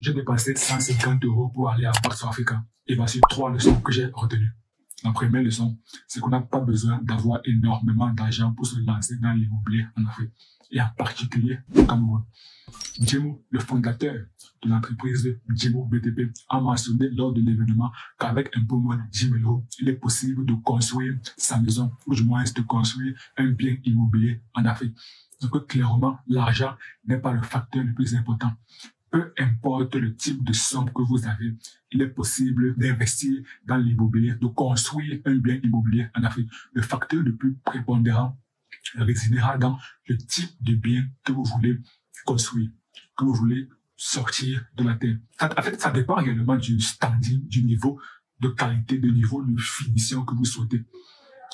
J'ai dépensé 150 € pour aller à South Africa. Et voici 3 leçons que j'ai retenues. La première leçon, c'est qu'on n'a pas besoin d'avoir énormément d'argent pour se lancer dans l'immobilier en Afrique, et en particulier au Cameroun. Djemou, le fondateur de l'entreprise Djemou BTP, a mentionné lors de l'événement qu'avec un peu moins de 10 000 €, il est possible de construire sa maison, ou du moins de construire un bien immobilier en Afrique. Donc clairement, l'argent n'est pas le facteur le plus important. Peu importe le type de somme que vous avez, il est possible d'investir dans l'immobilier, de construire un bien immobilier en Afrique. Le facteur le plus prépondérant résidera dans le type de bien que vous voulez construire, que vous voulez sortir de la terre. En fait, ça dépend également du standing, du niveau de qualité, du niveau de finition que vous souhaitez.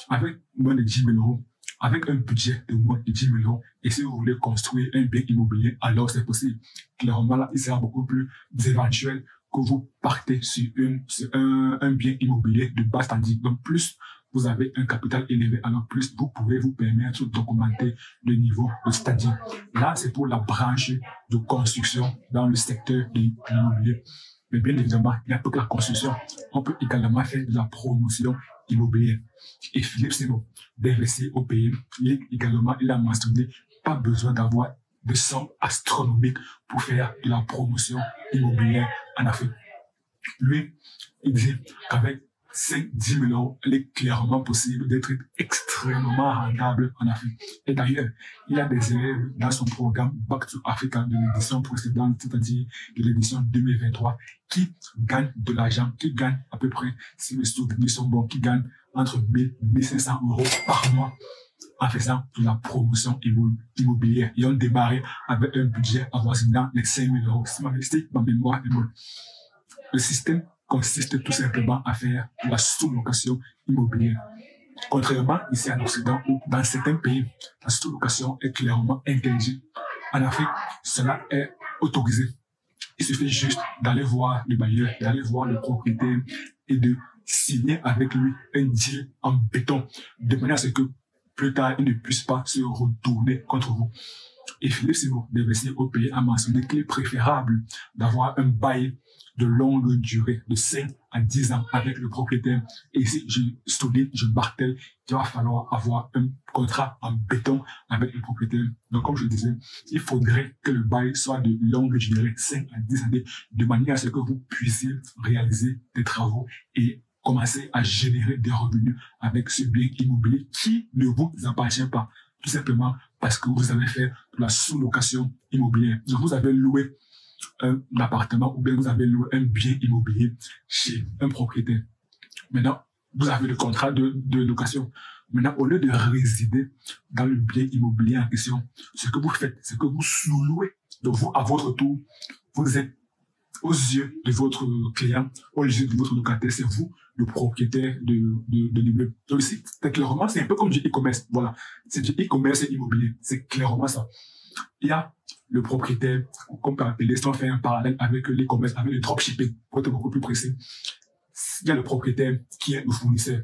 Avec moins de 10 000 €, avec un budget de moins de 10 000 €, et si vous voulez construire un bien immobilier, alors c'est possible. Clairement, là, il sera beaucoup plus éventuel que vous partez sur un bien immobilier de bas standing. Donc, plus vous avez un capital élevé, alors plus vous pouvez vous permettre d'augmenter le niveau de standing. Là, c'est pour la branche de construction dans le secteur de l'immobilier. Mais bien évidemment, il n'y a pas que la construction. On peut également faire de la promotion immobilière. Et Philippe Simo, d'investir au pays, il a mentionné, pas besoin d'avoir de sommes astronomiques pour faire de la promotion immobilière en Afrique. Lui, il dit qu'avec 5-10 000 €, il est clairement possible d'être extrêmement rentable en Afrique. Et d'ailleurs, il y a des élèves dans son programme Back to Africa de l'édition précédente, c'est-à-dire de l'édition 2023, qui gagnent de l'argent, qui gagnent à peu près, si mes souvenirs sont bons, qui gagnent entre 1 000 et 1 500 € par mois en faisant de la promotion immobilière. Ils ont démarré avec un budget avoisinant les 5 000 €. Si ma mémoire est bonne. Le système consiste tout simplement à faire de la sous-location immobilière. Contrairement ici en Occident, où dans certains pays, la sous-location est clairement interdite. En Afrique, cela est autorisé. Il suffit juste d'aller voir le bailleur, d'aller voir le propriétaire et de signer avec lui un deal en béton, de manière à ce que plus tard, il ne puisse pas se retourner contre vous. Et Philippe Simo, d'investir au pays, a mentionné qu'il est préférable d'avoir un bail de longue durée, de 5 à 10 ans avec le propriétaire. Et ici, je souligne, je martèle qu'il va falloir avoir un contrat en béton avec le propriétaire. Donc, comme je disais, il faudrait que le bail soit de longue durée, 5 à 10 années, de manière à ce que vous puissiez réaliser des travaux et commencer à générer des revenus avec ce bien immobilier qui ne vous appartient pas. Tout simplement parce que vous avez fait de la sous-location immobilière. Donc, vous avez loué un appartement ou bien vous avez loué un bien immobilier chez un propriétaire. Maintenant, vous avez le contrat de location. Maintenant, au lieu de résider dans le bien immobilier en question, ce que vous faites, c'est que vous sous-louez. Donc, vous, à votre tour, vous êtes aux yeux de votre client, aux yeux de votre locataire, c'est vous le propriétaire de l'immeuble. Donc ici, clairement, c'est un peu comme du e-commerce. Voilà, c'est du e-commerce immobilier. C'est clairement ça. Il y a le propriétaire, comme peut appeler, si on fait un parallèle avec l'e-commerce, avec le dropshipping, pour être beaucoup plus précis. Il y a le propriétaire qui est le fournisseur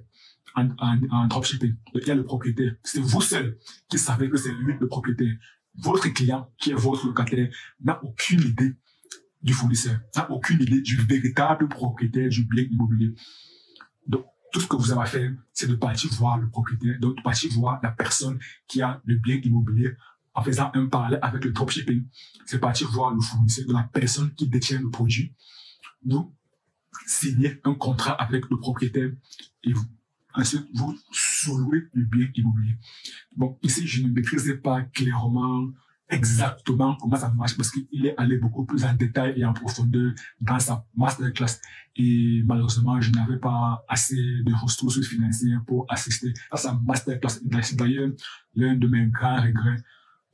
en dropshipping. Il y a le propriétaire. C'est vous seul qui savez que c'est lui le propriétaire. Votre client, qui est votre locataire, n'a aucune idée du fournisseur, n'a aucune idée du véritable propriétaire du bien immobilier. Donc, tout ce que vous avez à faire, c'est de partir voir le propriétaire, donc de partir voir la personne qui a le bien immobilier en faisant un parallèle avec le dropshipping. C'est partir voir le fournisseur de la personne qui détient le produit. Vous signez un contrat avec le propriétaire et ensuite vous sous-louez le bien immobilier. Bon, ici, je ne maîtrisais pas clairement exactement comment ça marche parce qu'il est allé beaucoup plus en détail et en profondeur dans sa masterclass et malheureusement je n'avais pas assez de ressources financières pour assister à sa masterclass. D'ailleurs, l'un de mes grands regrets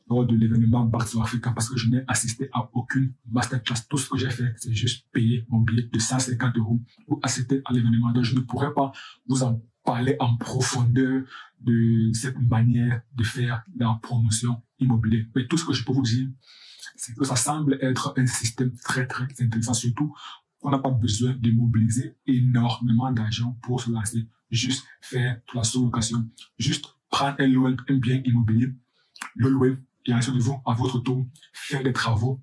lors de l'événement Back to Africa parce que je n'ai assisté à aucune masterclass. Tout ce que j'ai fait, c'est juste payer mon billet de 150 € pour assister à l'événement. Donc je ne pourrais pas vous en parler en profondeur de cette manière de faire la promotion immobilière. Mais tout ce que je peux vous dire, c'est que ça semble être un système très, très intéressant. Surtout, on n'a pas besoin de mobiliser énormément d'argent pour se lancer. Juste faire de la sous-location. Juste prendre un bien immobilier, le louer, et ensuite vous, à votre tour, faire des travaux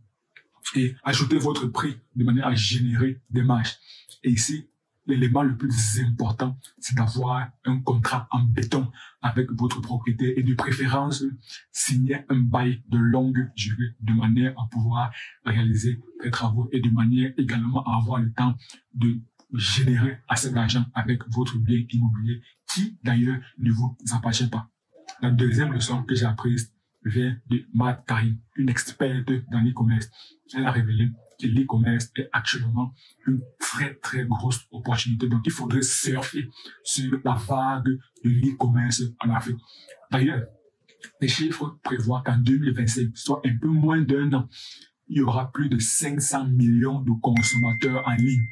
et ajouter votre prix de manière à générer des marges. Et ici, l'élément le plus important, c'est d'avoir un contrat en béton avec votre propriétaire et de préférence signer un bail de longue durée de manière à pouvoir réaliser des travaux et de manière également à avoir le temps de générer assez d'argent avec votre bien immobilier qui d'ailleurs ne vous appartient pas. La deuxième leçon que j'ai apprise vient de Matt Karim, une experte dans l'e-commerce. Elle a révélé que l'e-commerce est actuellement une très grosse opportunité. Donc, il faudrait surfer sur la vague de l'e-commerce en Afrique. D'ailleurs, les chiffres prévoient qu'en 2025, soit un peu moins d'un an, il y aura plus de 500 millions de consommateurs en ligne.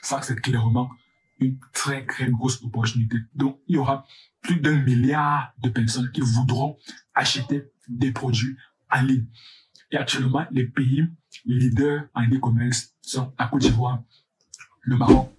Ça, c'est clairement une très grosse opportunité. Donc, il y aura plus d'1 milliard de personnes qui voudront acheter des produits en ligne. Et actuellement, les pays leaders en e-commerce sont la Côte d'Ivoire, le Maroc,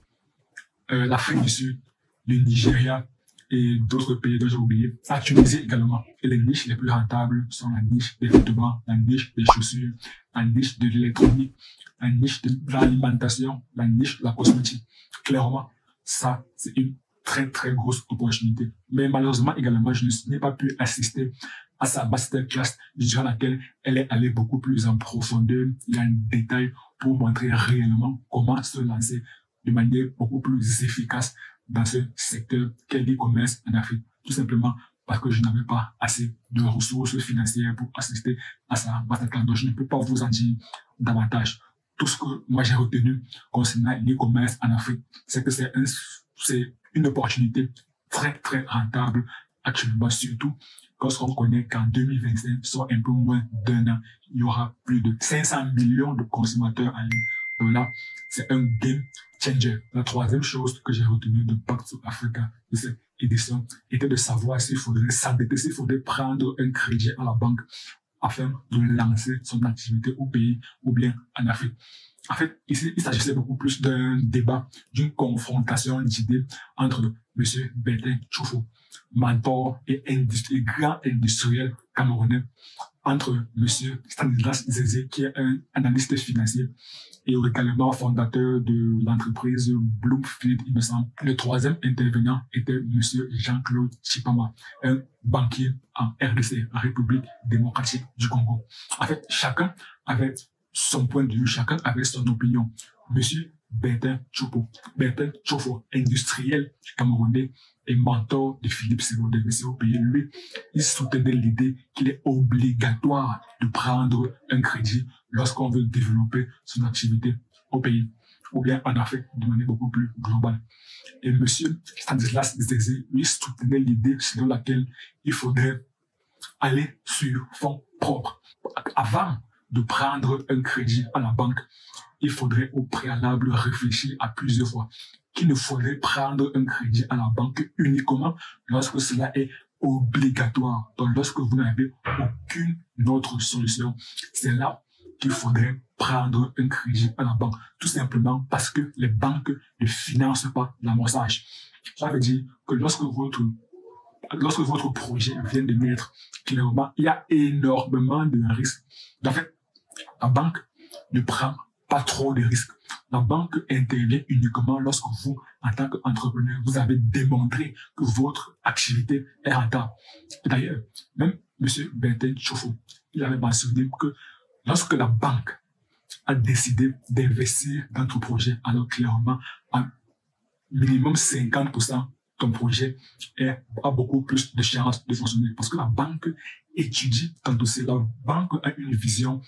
l'Afrique du Sud, le Nigeria et d'autres pays dont j'ai oublié. La Tunisie également. Et les niches les plus rentables sont la niche des vêtements, la niche des chaussures, la niche de l'électronique, la niche de l'alimentation, la niche de la cosmétique. Clairement, ça, c'est une très grosse opportunité. Mais malheureusement également, je n'ai pas pu assister à sa masterclass durant laquelle elle est allée beaucoup plus en profondeur et en détail pour montrer réellement comment se lancer de manière beaucoup plus efficace dans ce secteur qu'est l'e-commerce en Afrique. Tout simplement parce que je n'avais pas assez de ressources financières pour assister à sa masterclass. Donc, je ne peux pas vous en dire davantage. Tout ce que moi j'ai retenu concernant l'e-commerce en Afrique, c'est que c'est une opportunité très rentable actuellement, surtout lorsqu'on connaît qu'en 2025, soit un peu moins d'un an, il y aura plus de 500 millions de consommateurs en ligne. Donc là, c'est un game changer. La troisième chose que j'ai retenue de Back to Africa de cette édition était de savoir s'il faudrait s'endetter, s'il faudrait prendre un crédit à la banque afin de lancer son activité au pays ou bien en Afrique. En fait, ici, il s'agissait beaucoup plus d'un débat, d'une confrontation d'idées entre M. Bertin Tchoufou, mentor et grand industriel camerounais, entre M. Stanislas Zézé, qui est un analyste financier et également fondateur de l'entreprise Bloomfield, il me semble. Le troisième intervenant était M. Jean-Claude Tshipama, un banquier en RDC, République démocratique du Congo. En fait, chacun avait son point de vue, chacun avait son opinion. Monsieur Bertin Tchoufou, industriel camerounais et mentor de Philippe Sévaux au pays, lui, il soutenait l'idée qu'il est obligatoire de prendre un crédit lorsqu'on veut développer son activité au pays ou bien en Afrique de manière beaucoup plus globale. Et monsieur Stanislas Zézé, lui, soutenait l'idée selon laquelle il faudrait aller sur fonds propres. Avant de prendre un crédit à la banque, il faudrait au préalable réfléchir à plusieurs fois qu'il ne faudrait prendre un crédit à la banque uniquement lorsque cela est obligatoire. Donc, lorsque vous n'avez aucune autre solution, c'est là qu'il faudrait prendre un crédit à la banque. Tout simplement parce que les banques ne financent pas l'amorçage. Ça veut dire que lorsque votre projet vient de naître, clairement, il y a énormément de risques. En fait, la banque ne prend pas trop de risques. La banque intervient uniquement lorsque vous, en tant qu'entrepreneur, vous avez démontré que votre activité est rentable. D'ailleurs, même M. Bertin Tchoufou, il avait mentionné que lorsque la banque a décidé d'investir dans ton projet, alors clairement, à minimum 50%, ton projet a beaucoup plus de chances de fonctionner. Parce que la banque étudie ton dossier. La banque a une vision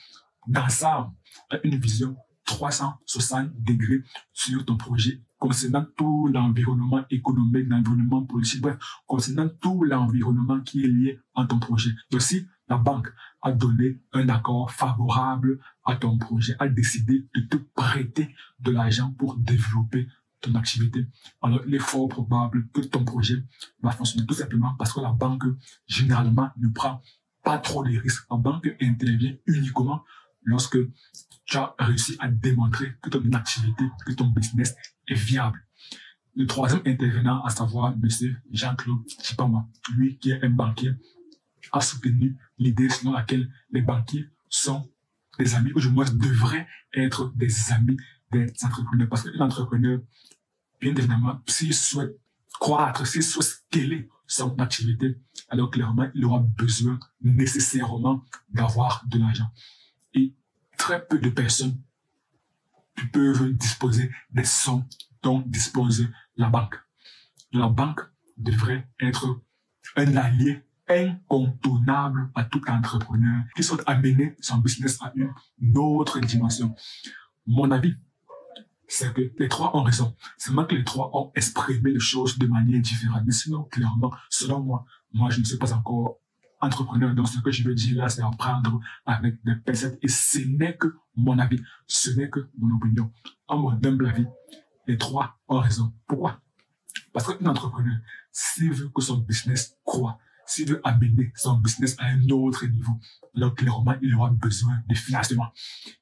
d'ensemble, a une vision 360 degrés sur ton projet, concernant tout l'environnement économique, l'environnement politique, bref, concernant tout l'environnement qui est lié à ton projet. Donc, si la banque a donné un accord favorable à ton projet, a décidé de te prêter de l'argent pour développer ton activité, alors il est fort probable que ton projet va fonctionner, tout simplement parce que la banque, généralement, ne prend pas trop de risques. La banque intervient uniquement lorsque tu as réussi à démontrer que ton activité, que ton business est viable. Le troisième intervenant, à savoir M. Jean-Claude Tshipama, lui qui est un banquier, a soutenu l'idée selon laquelle les banquiers sont des amis, ou du moins devraient être des amis des entrepreneurs. Parce qu'un entrepreneur, bien évidemment, s'il souhaite croître, s'il souhaite scaler son activité, alors clairement, il aura besoin nécessairement d'avoir de l'argent. Et très peu de personnes peuvent disposer des sommes dont dispose la banque. La banque devrait être un allié incontournable à tout entrepreneur qui souhaite amener son business à une autre dimension. Mon avis, c'est que les trois ont raison. C'est moi que les trois ont exprimé les choses de manière différente. Mais sinon, clairement, selon moi, je ne suis pas encore entrepreneur. Donc, ce que je veux dire là, c'est à prendre avec des pincettes. Et ce n'est que mon avis. Ce n'est que mon opinion. En mon humble avis, les trois ont raison. Pourquoi? Parce qu'un entrepreneur, s'il veut que son business croît, s'il veut amener son business à un autre niveau, alors clairement, il aura besoin de financement.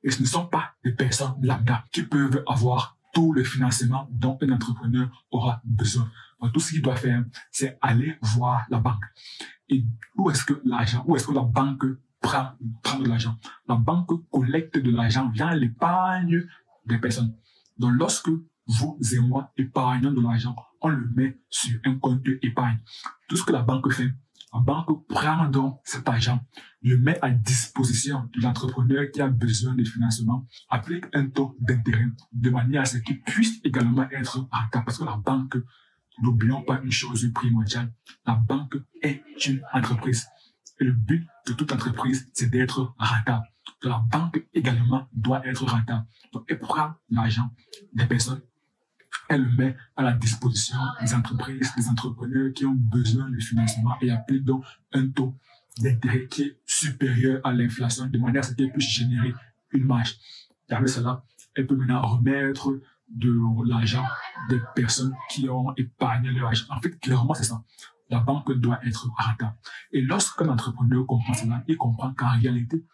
Et ce ne sont pas des personnes lambda qui peuvent avoir tout le financement dont un entrepreneur aura besoin. Donc, tout ce qu'il doit faire, c'est aller voir la banque. Et où est-ce que la banque prend de l'argent? La banque collecte de l'argent via l'épargne des personnes. Donc, lorsque vous et moi épargnons de l'argent, on le met sur un compte épargne. Tout ce que la banque fait, la banque prend donc cet argent, le met à disposition de l'entrepreneur qui a besoin de financement, applique un taux d'intérêt de manière à ce qu'il puisse également être rentable. Parce que la banque, n'oublions pas une chose primordiale, la banque est une entreprise. Et le but de toute entreprise, c'est d'être rentable. La banque également doit être rentable. Donc, elle prend l'argent des personnes, elle le met à la disposition des entreprises, des entrepreneurs qui ont besoin de financement et applique donc un taux d'intérêt qui est supérieur à l'inflation de manière à ce qu'elle puisse générer une marge. Et avec cela, elle peut maintenant remettre de l'argent des personnes qui ont épargné leur argent. En fait, clairement, c'est ça. La banque doit être rentable. Et lorsqu'un entrepreneur comprend cela, il comprend qu'en réalité,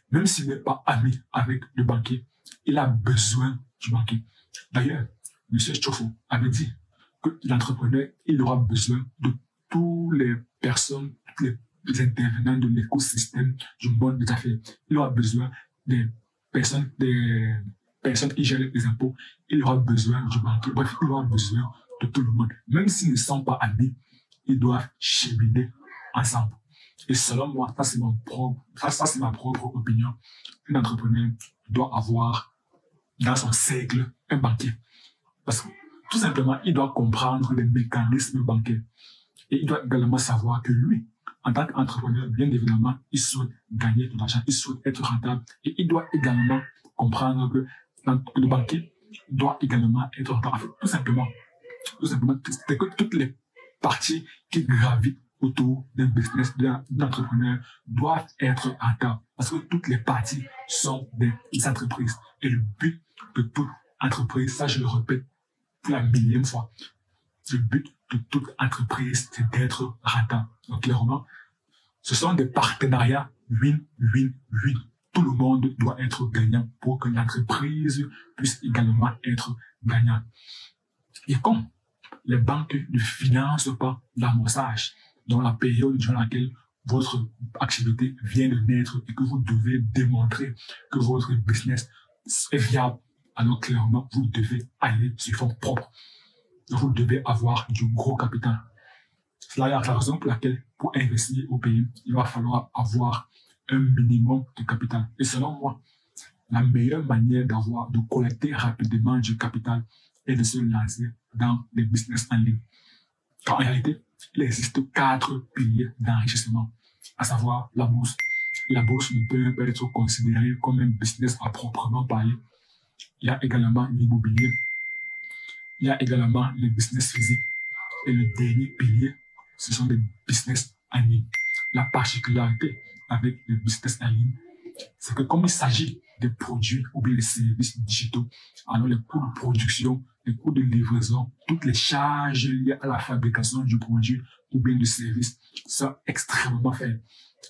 même s'il n'est pas ami avec le banquier, il a besoin du banquier. D'ailleurs, M. Chofo avait dit que l'entrepreneur, il aura besoin de toutes les personnes, tous les intervenants de l'écosystème du monde des affaires. Il aura besoin des personnes qui gèrent les impôts. Il aura besoin du banquier. Bref, il aura besoin de tout le monde. Même s'ils ne sont pas amis, ils doivent cheminer ensemble. Et selon moi, ça c'est ma propre opinion. Un entrepreneur doit avoir dans son cercle un banquier. Parce que tout simplement, il doit comprendre les mécanismes bancaires. Et il doit également savoir que lui, en tant qu'entrepreneur, bien évidemment, il souhaite gagner de l'argent, il souhaite être rentable. Et il doit également comprendre que le banquier doit également être rentable. En fait, tout simplement, c'est que toutes les parties qui gravitent autour d'un business, d'un entrepreneur, doivent être rentables. Parce que toutes les parties sont des entreprises. Et le but de toute entreprise, ça je le répète pour la millième fois, le but de toute entreprise, c'est d'être rentable. Donc clairement, ce sont des partenariats win-win-win. Tout le monde doit être gagnant pour que l'entreprise puisse également être gagnante. Et comme les banques ne financent pas l'amorçage dans la période durant laquelle votre activité vient de naître et que vous devez démontrer que votre business est viable, alors clairement, vous devez aller sur fonds propres. Vous devez avoir du gros capital. C'est la raison pour laquelle, pour investir au pays, il va falloir avoir un minimum de capital. Et selon moi, la meilleure manière de collecter rapidement du capital est de se lancer dans les business en ligne. Car en réalité, il existe 4 piliers d'enrichissement, à savoir la bourse. La bourse ne peut pas être considérée comme un business à proprement parler. Il y a également l'immobilier. Il y a également les business physiques. Et le dernier pilier, ce sont les business en ligne. La particularité avec les business en ligne, c'est que comme il s'agit de produits ou bien de services digitaux, alors les coûts de production, les coûts de livraison, toutes les charges liées à la fabrication du produit ou bien du service sont extrêmement faibles.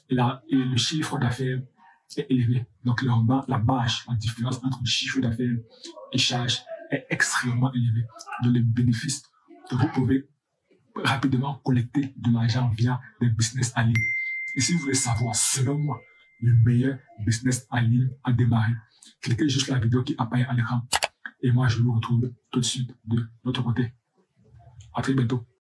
Et le chiffre d'affaires est élevé. Donc, clairement, la marge, la différence entre le chiffre d'affaires et charge est extrêmement élevée. Donc, les bénéfices, vous pouvez rapidement collecter de l'argent via des business en ligne. Et si vous voulez savoir, selon moi, le meilleur business en ligne à démarrer. Cliquez juste la vidéo qui apparaît à l'écran. Et moi, je vous retrouve tout de suite de l'autre côté. À très bientôt.